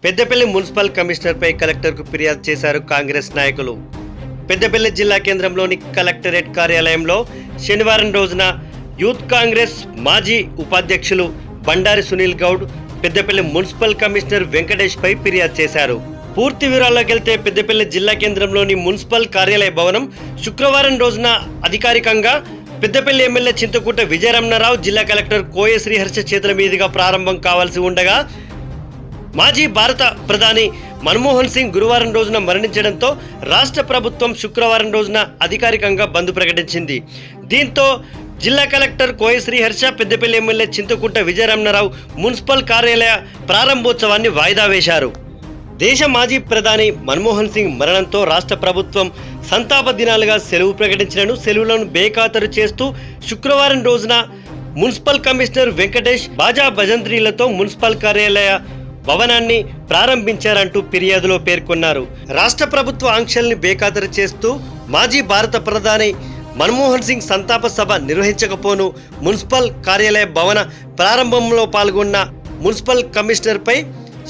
Peddapalli municipal కమిషనర్పై కలెక్టర్కు ఫిర్యాదు చేశారు కాంగ్రెస్ నాయకులు. పెద్దపల్లి జిల్లా కేంద్రంలోని కలెక్టరేట్ కార్యాలయంలో శనివారం రోజున యూత్ కాంగ్రెస్ మాజీ ఉపాధ్యక్షులు బండారి సునీల్ గౌడ్ పెద్దపల్లి మున్సిపల్ కమిషనర్ వెంకటేష్ పై ఫిర్యాదు చేశారు. పూర్తి వివరాల్లోకి వెళ్తే పెద్దపల్లి జిల్లా కేంద్రంలోని మున్సిపల్ కార్యాలయ భవనం శుక్రవారం రోజున అధికారికంగా పెద్దపల్లి ఎమ్మెల్యే చింతకుంట విజయరమణారావు, జిల్లా కలెక్టర్ కోయ శ్రీహర్ష చేతుల మీదుగా ప్రారంభం కావాల్సి ఉండగా మాజీ భారత ప్రధాని మన్మోహన్ సింగ్ గురువారం రోజున మరణించడంతో రాష్ట్ర ప్రభుత్వం శుక్రవారం రోజున అధికారికంగా బంద్ ప్రకటించింది. దీంతో జిల్లా కలెక్టర్ కోయ శ్రీహర్ష, పెద్దపల్లి ఎమ్మెల్యే చింతకుంట విజయరమణారావు మున్సిపల్ కార్యాలయ ప్రారంభోత్సవాన్ని వాయిదా వేశారు. దేశ మాజీ ప్రధాని మన్మోహన్ సింగ్ మరణంతో రాష్ట్ర ప్రభుత్వం సంతాప దినాలుగా సెలవు ప్రకటించినను సెలవులను బేఖాతరు చేస్తూ శుక్రవారం రోజున మున్సిపల్ కమిషనర్ వెంకటేష్ బాజా భజంత్రీలతో మున్సిపల్ కార్యాలయ భవనాన్ని ప్రారంభించారంటూ ఫిర్యాదులో పేర్కొన్నారు. రాష్ట్ర ప్రభుత్వ ఆంక్షల్ని బేఖాతరు చేస్తూ మాజీ భారత ప్రధాని మన్మోహన్ సింగ్ సంతాప సభ నిర్వహించకపోను మున్సిపల్ కార్యాలయ భవన ప్రారంభంలో పాల్గొన్న మున్సిపల్ కమిషనర్పై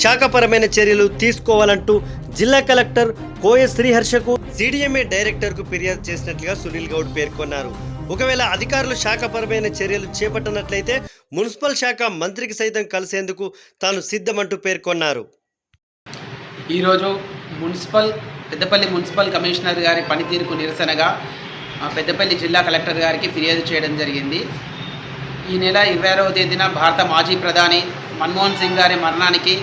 శాఖపరమైన చర్యలు తీసుకోవాలంటూ జిల్లా కలెక్టర్ కోయ శ్రీహర్షకు సిడిఎంఏ డైరెక్టర్కు ఫిర్యాదు చేసినట్లుగా సునీల్ గౌడ్ పేర్కొన్నారు. ఒకవేళ అధికారులు శాఖపరమైన చర్యలు చేపట్టనట్లయితే మున్సిపల్ శాఖ మంత్రికి సైతం కలిసేందుకు తాను సిద్ధమంటూ పేర్కొన్నారు. ఈరోజు పెద్దపల్లి మున్సిపల్ కమిషనర్ గారి పనితీరుకు నిరసనగా పెద్దపల్లి జిల్లా కలెక్టర్ గారికి ఫిర్యాదు చేయడం జరిగింది. ఈ నెల 26వ తేదీన భారత మాజీ ప్రధాని మన్మోహన్ సింగ్ గారి మరణానికి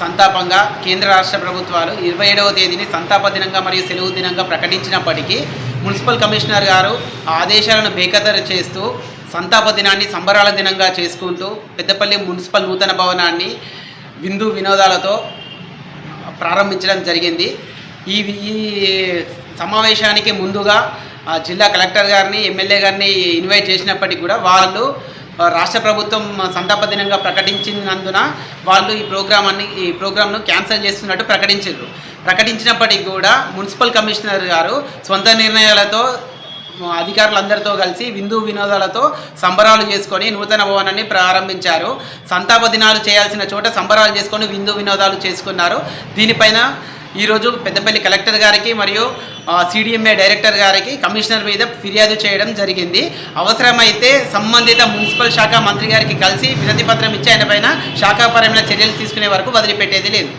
సంతాపంగా కేంద్ర రాష్ట్ర ప్రభుత్వాలు 27వ తేదీని సంతాప దినంగా మరియు సెలవు దినంగా ప్రకటించినప్పటికీ మున్సిపల్ కమిషనర్ గారు ఆదేశాలను బేఖాతరు చేస్తూ సంతాప దినాన్ని సంబరాల దినంగా చేసుకుంటూ పెద్దపల్లి మున్సిపల్ నూతన భవనాన్ని విందు వినోదాలతో ప్రారంభించడం జరిగింది. ఈ సమావేశానికి ముందుగా జిల్లా కలెక్టర్ గారిని, ఎమ్మెల్యే గారిని ఇన్వైట్ చేసినప్పటికీ కూడా వాళ్ళు రాష్ట్ర ప్రభుత్వం సంతాప దినంగా ప్రకటించినందున వాళ్ళు ఈ ప్రోగ్రామ్ను క్యాన్సిల్ చేస్తున్నట్టు ప్రకటించినప్పటికీ కూడా మున్సిపల్ కమిషనర్ గారు సొంత నిర్ణయాలతో అధికారులందరితో కలిసి విందు వినోదాలతో సంబరాలు చేసుకొని నూతన భవనాన్ని ప్రారంభించారు. సంతాప దినాలు చేయాల్సిన చోట సంబరాలు చేసుకొని విందు వినోదాలు చేసుకున్నారు. దీనిపైన ఈరోజు పెద్దపల్లి కలెక్టర్ గారికి మరియు సిడిఎంఏ డైరెక్టర్ గారికి కమిషనర్ మీద ఫిర్యాదు చేయడం జరిగింది. అవసరమైతే సంబంధిత మున్సిపల్ శాఖ మంత్రి గారికి కలిసి వినతి పత్రం ఇచ్చి ఆయన పైన శాఖాపరమైన చర్యలు తీసుకునే వరకు వదిలిపెట్టేది లేదు.